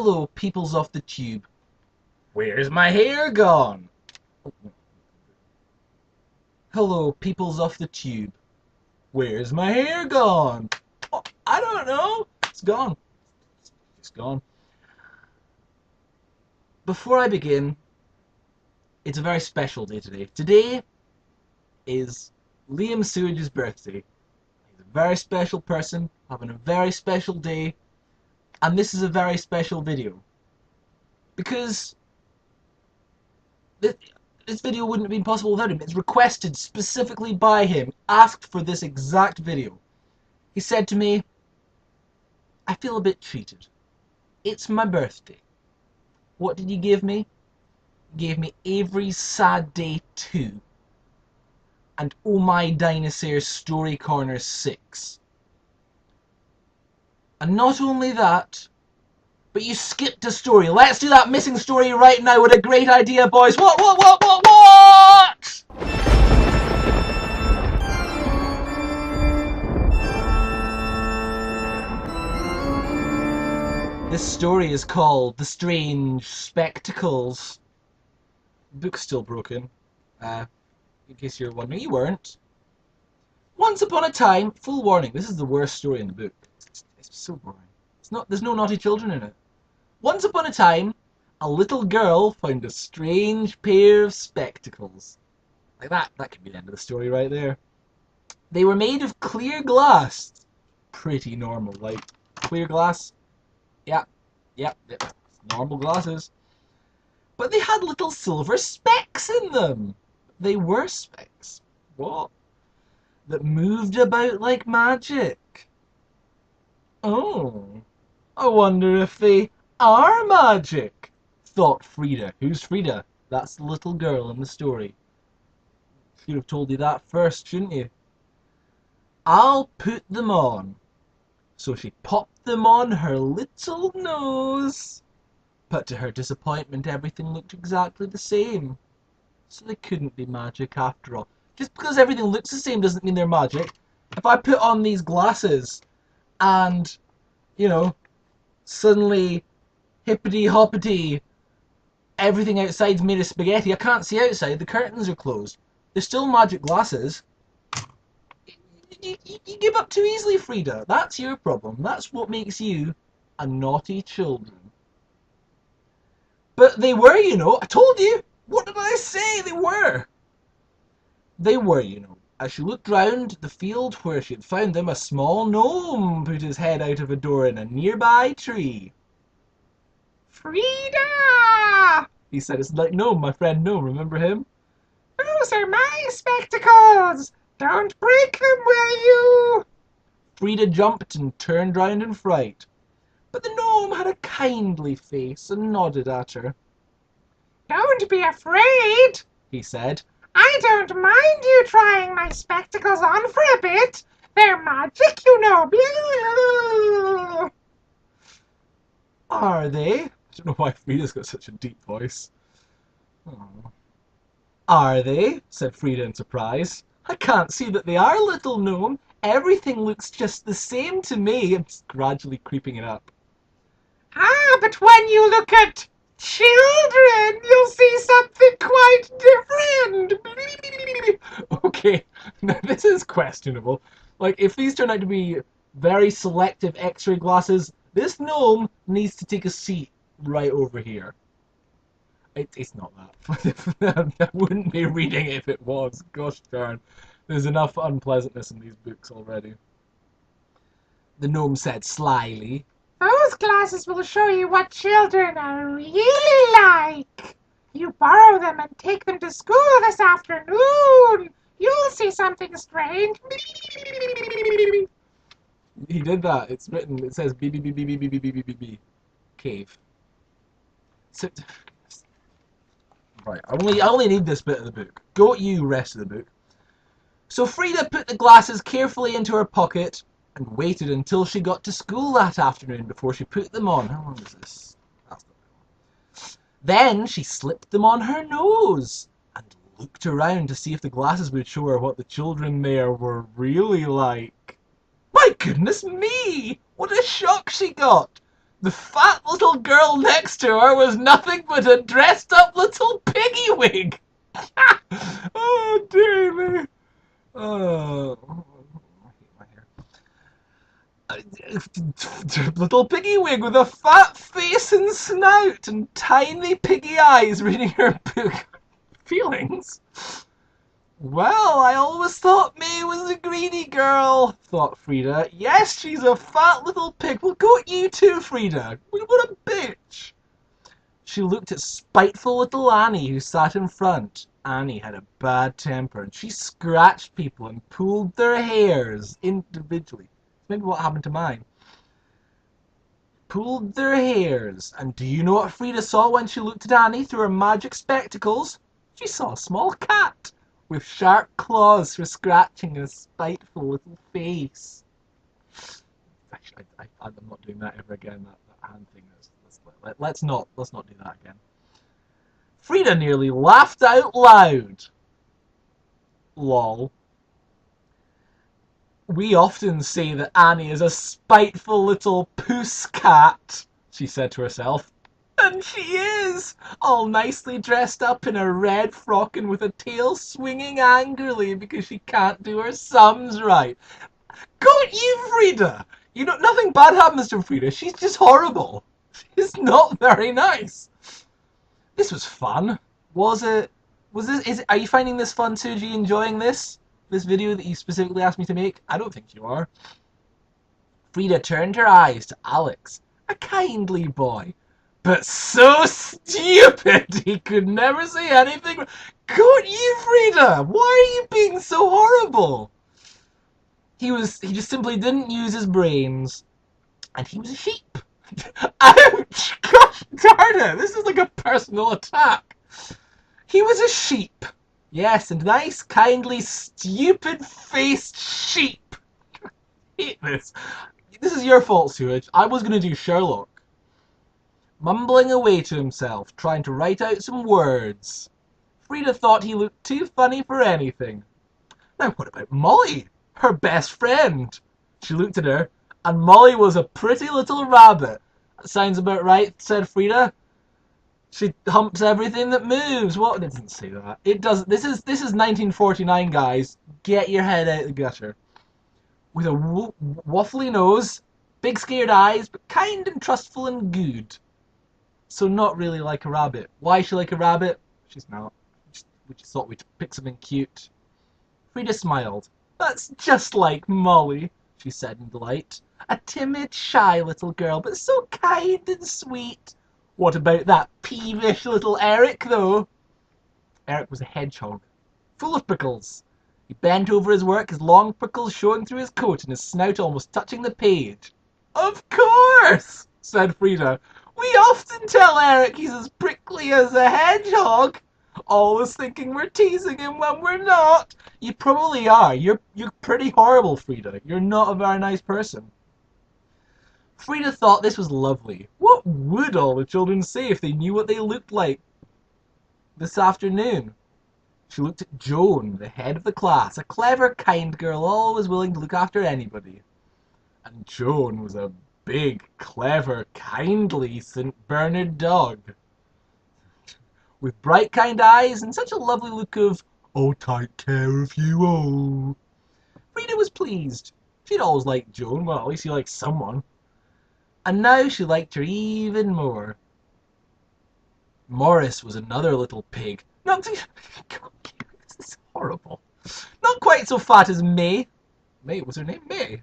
Hello, peoples of the tube. Where's my hair gone? Hello, peoples of the tube. Where's my hair gone? Oh, I don't know. It's gone. It's gone. Before I begin, it's a very special day today. Today is Liam Sewage's birthday. He's a very special person, having a very special day, and this is a very special video. Because this video wouldn't have been possible without him. It's requested specifically by him, asked for this exact video. He said to me, I feel a bit cheated. It's my birthday. What did you give me? You gave me Avery's Sad Day 2 and Ohmydinosare Story Corner 6. And not only that, but you skipped a story. Let's do that missing story right now. What a great idea, boys. What? This story is called The Strange Spectacles. The book's still broken. In case you're wondering, you weren't. Once upon a time, full warning, this is the worst story in the book. It's so boring. There's no naughty children in it. Once upon a time, a little girl found a strange pair of spectacles. Like that could be the end of the story right there. They were made of clear glass. Pretty normal, like clear glass. Yep, normal glasses. But they had little silver specks in them. They were specks. What? That moved about like magic. Oh, I wonder if they are magic, thought Frida. Who's Frida? That's the little girl in the story. Should have told you that first, shouldn't you? I'll put them on. So she popped them on her little nose. But to her disappointment, everything looked exactly the same. So they couldn't be magic after all. Just because everything looks the same doesn't mean they're magic. If I put on these glasses and, you know, suddenly hippity-hoppity, everything outside's made of spaghetti, I can't see outside, the curtains are closed. They're still magic glasses. You give up too easily, Frida. That's your problem. That's what makes you a naughty children. But they were, you know. I told you. What did I say? They were. They were, you know. As she looked round the field where she had found them, a small gnome put his head out of a door in a nearby tree. Frida! He said, it's like Gnome, my friend Gnome. Remember him? Those are my spectacles. Don't break them, will you? Frida jumped and turned round in fright. But the gnome had a kindly face and nodded at her. Don't be afraid, he said. I don't mind you trying my spectacles on for a bit. They're magic, you know. Are they? I don't know why Frida's got such a deep voice. Oh. Are they? Said Frida in surprise. I can't see that they are, little gnome. Everything looks just the same to me. It's gradually creeping it up. Ah, but when you look at children, you'll see something quite different. Okay, now this is questionable. Like, if these turn out to be very selective X-ray glasses, this gnome needs to take a seat right over here. It's not that. I wouldn't be reading it if it was. Gosh darn. There's enough unpleasantness in these books already. The gnome said slyly, those glasses will show you what children are really like. You borrow them and take them to school this afternoon. You'll see something strange. He did that. It's written. It says B. Cave. So, right, I only need this bit of the book. Go you, rest of the book. So Frida put the glasses carefully into her pocket and waited until she got to school that afternoon before she put them on. How long is this? That's not very long. Then she slipped them on her nose and looked around to see if the glasses would show her what the children there were really like. My goodness me! What a shock she got! The fat little girl next to her was nothing but a dressed up little piggy wig. Oh, dear me. Oh, I hate my hair. Little piggy wig with a fat face and snout and tiny piggy eyes reading her book. Feelings? Well, I always thought May was a greedy girl, thought Frida. Yes, she's a fat little pig. Well, go at you too, Frida. What a bitch. She looked at spiteful little Annie, who sat in front. Annie had a bad temper, and she scratched people and pulled their hairs individually. Maybe what happened to mine. Pulled their hairs. And do you know what Frida saw when she looked at Annie through her magic spectacles? She saw a small cat with sharp claws for scratching and a spiteful little face. Actually, I'm not doing that ever again. That hand thing. Let's not do that again. Frida nearly laughed out loud. Lol. We often say that Annie is a spiteful little puss cat, she said to herself. And she is! All nicely dressed up in a red frock and with a tail swinging angrily because she can't do her sums right. Go at you, Frida! You know, nothing bad happens to Frida. She's just horrible. She's not very nice. This was fun. Was it? Are you finding this fun too? Are you enjoying this? This video that you specifically asked me to make? I don't think you are. Frida turned her eyes to Alex, a kindly boy, but so stupid he could never say anything. Go at you, Frida! Why are you being so horrible? He just simply didn't use his brains, and he was a sheep. Ouch! Gosh darn it! This is like a personal attack. He was a sheep. Yes, a nice, kindly, stupid-faced sheep. I hate this. This is your fault, Sewage. I was going to do Sherlock. Mumbling away to himself, trying to write out some words. Frida thought he looked too funny for anything. Now what about Molly, her best friend? She looked at her, and Molly was a pretty little rabbit. That sounds about right, said Frida. She humps everything that moves. What? It doesn't say that. It doesn't. This is 1949, guys. Get your head out of the gutter. With a waffly nose, big scared eyes, but kind and trustful and good. So not really like a rabbit. Why is she like a rabbit? She's not. We just thought we'd pick something cute. Frida smiled. That's just like Molly, she said in delight. A timid, shy little girl, but so kind and sweet. What about that peevish little Eric, though? Eric was a hedgehog, full of prickles. He bent over his work, his long prickles showing through his coat and his snout almost touching the page. Of course, said Frida. We often tell Eric he's as prickly as a hedgehog. Always thinking we're teasing him when we're not. You probably are. You're pretty horrible, Frida. You're not a very nice person. Frida thought this was lovely. What would all the children say if they knew what they looked like this afternoon? She looked at Joan, the head of the class, a clever, kind girl, always willing to look after anybody. And Joan was a big, clever, kindly St. Bernard dog, with bright, kind eyes and such a lovely look of, I'll take care of you all. Frida was pleased. She'd always liked Joan. Well, at least she liked someone. And now she liked her even more. Morris was another little pig. Not this is horrible. Not quite so fat as May. May, was her name May?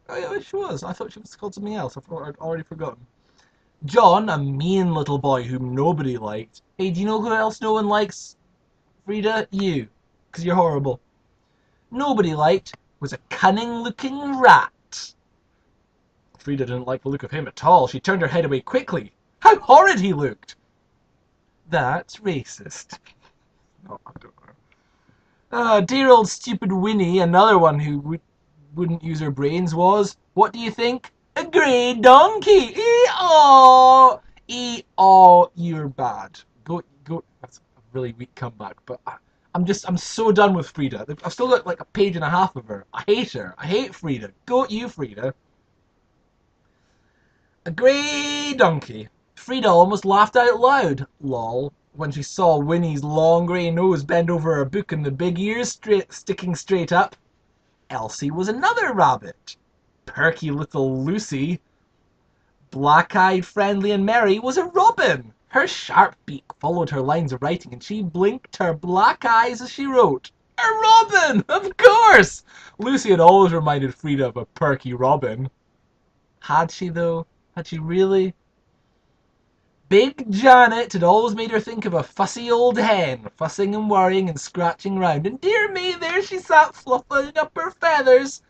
Oh yeah, she was. I thought she was called something else. I'd already forgotten. John, a mean little boy whom nobody liked. Hey, do you know who else no one likes? Frida, you. Because you're horrible. Nobody liked was a cunning-looking rat. Frida didn't like the look of him at all. She turned her head away quickly. How horrid he looked! That's racist. No, I don't know. Dear old stupid Winnie, another one who wouldn't use her brains, was, what do you think? A grey donkey! Ee-aw! Ee-aw, you're bad. Go, that's a really weak comeback, but I'm so done with Frida. I've still got like a page and a half of her. I hate her. I hate Frida. Go at you, Frida. A grey donkey. Frida almost laughed out loud, lol, when she saw Winnie's long grey nose bend over her book and the big ears sticking straight up. Elsie was another rabbit. Perky little Lucy, black-eyed, friendly and merry, was a robin. Her sharp beak followed her lines of writing and she blinked her black eyes as she wrote. A robin! Of course! Lucy had always reminded Frida of a perky robin. Had she, though? Had she really? Big Janet had always made her think of a fussy old hen, fussing and worrying and scratching round, and dear me, there she sat fluffing up her feathers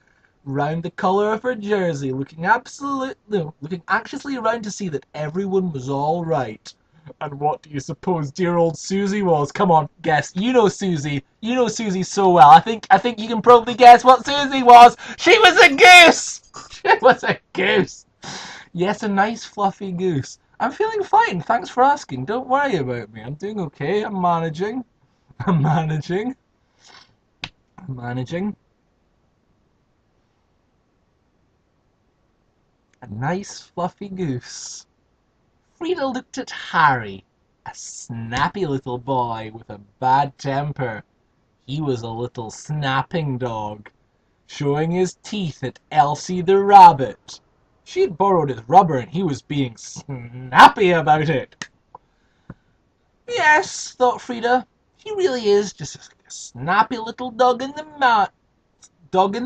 round the collar of her jersey, looking anxiously around to see that everyone was all right. And what do you suppose dear old Susie was? Come on, guess. You know Susie. You know Susie so well. I think you can probably guess what Susie was. She was a goose. She was a goose. Yes, a nice fluffy goose. I'm feeling fine. Thanks for asking. Don't worry about me. I'm doing okay. I'm managing. I'm managing. I'm managing. A nice fluffy goose. Frida looked at Harry, a snappy little boy with a bad temper. He was a little snapping dog, showing his teeth at Elsie the rabbit. She had borrowed his rubber and he was being snappy about it. Yes, thought Frida, he really is just a snappy little dog in the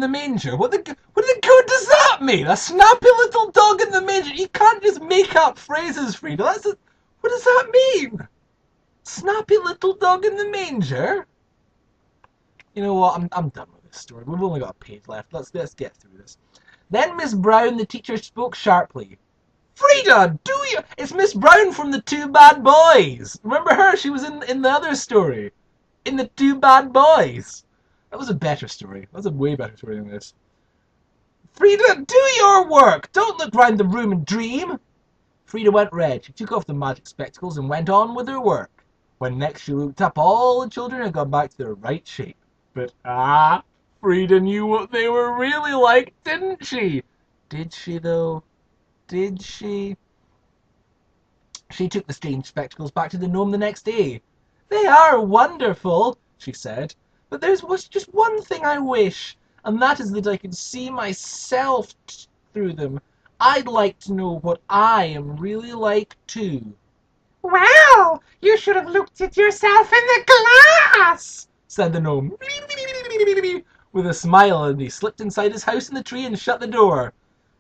manger. What the good does that mean? A snappy little dog in the manger? You can't just make up phrases, Frida. What does that mean? Snappy little dog in the manger? You know what? I'm done with this story. We've only got a page left. Let's get through this. Then Miss Brown, the teacher, spoke sharply. Frida, it's Miss Brown from the Two Bad Boys. Remember her? She was in the other story. In the Two Bad Boys. That was a better story. That was a way better story than this. Frida, do your work! Don't look round the room and dream! Frida went red. She took off the magic spectacles and went on with her work. When next she looked up, all the children had gone back to their right shape. But Frida knew what they were really like, didn't she? Did she, though? Did she? She took the strange spectacles back to the gnome the next day. They are wonderful, she said. But there's just one thing I wish, and that is that I could see myself through them. I'd like to know what I am really like, too. Well, you should have looked at yourself in the glass, said the gnome, with a smile, and he slipped inside his house in the tree and shut the door.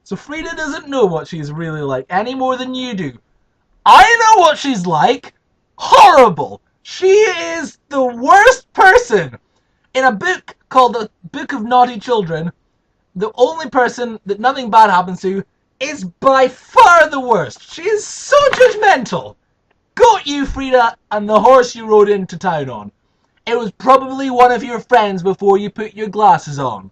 So Frida doesn't know what she's really like any more than you do. I know what she's like. Horrible. She is the worst person. In a book called The Book of Naughty Children, the only person that nothing bad happens to is by far the worst. She is so judgmental. Got you, Frida, and the horse you rode into town on. It was probably one of your friends before you put your glasses on.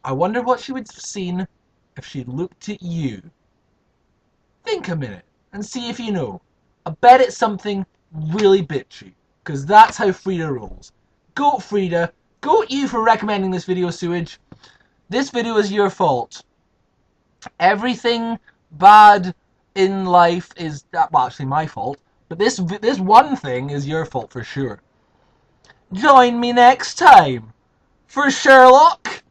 I wonder what she would have seen if she looked at you. Think a minute and see if you know. I bet it's something really bitchy, because that's how Frida rolls. Goat Frida, goat you for recommending this video, Sewage. This video is your fault. Everything bad in life is, well, actually my fault, but this one thing is your fault for sure. Join me next time for Sherlock.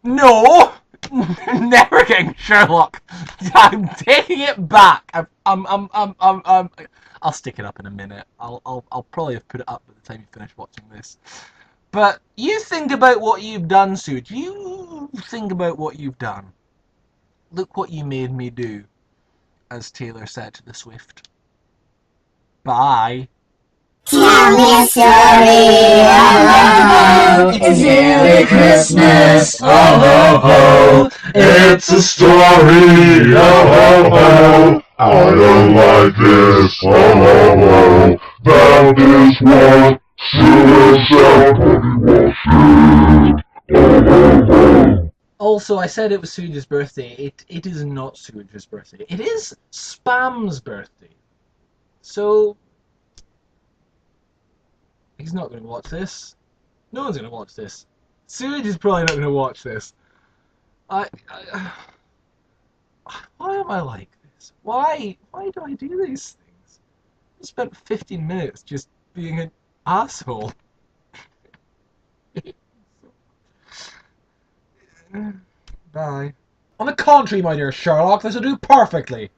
No, never getting Sherlock. I'm taking it back. I'll stick it up in a minute. I'll probably have put it up by the time you finish watching this. But you think about what you've done, Suge. You think about what you've done. Look what you made me do, as Taylor said to the Swift. Bye. Tell me a story, oh, oh, oh. It's nearly Christmas, oh, oh, oh. It's a story, oh, oh, oh. I don't like this, oh, oh, oh. That is what suicide body washes, oh, oh, oh. Also, I said it was Suge's birthday. It is not Suge's birthday. It is Spam's birthday. So he's not going to watch this. No one's going to watch this. Suge is probably not going to watch this. Why am I like this? Why do I do these things? I spent 15 minutes just being an asshole. Bye. On the contrary, my dear Sherlock, this will do perfectly.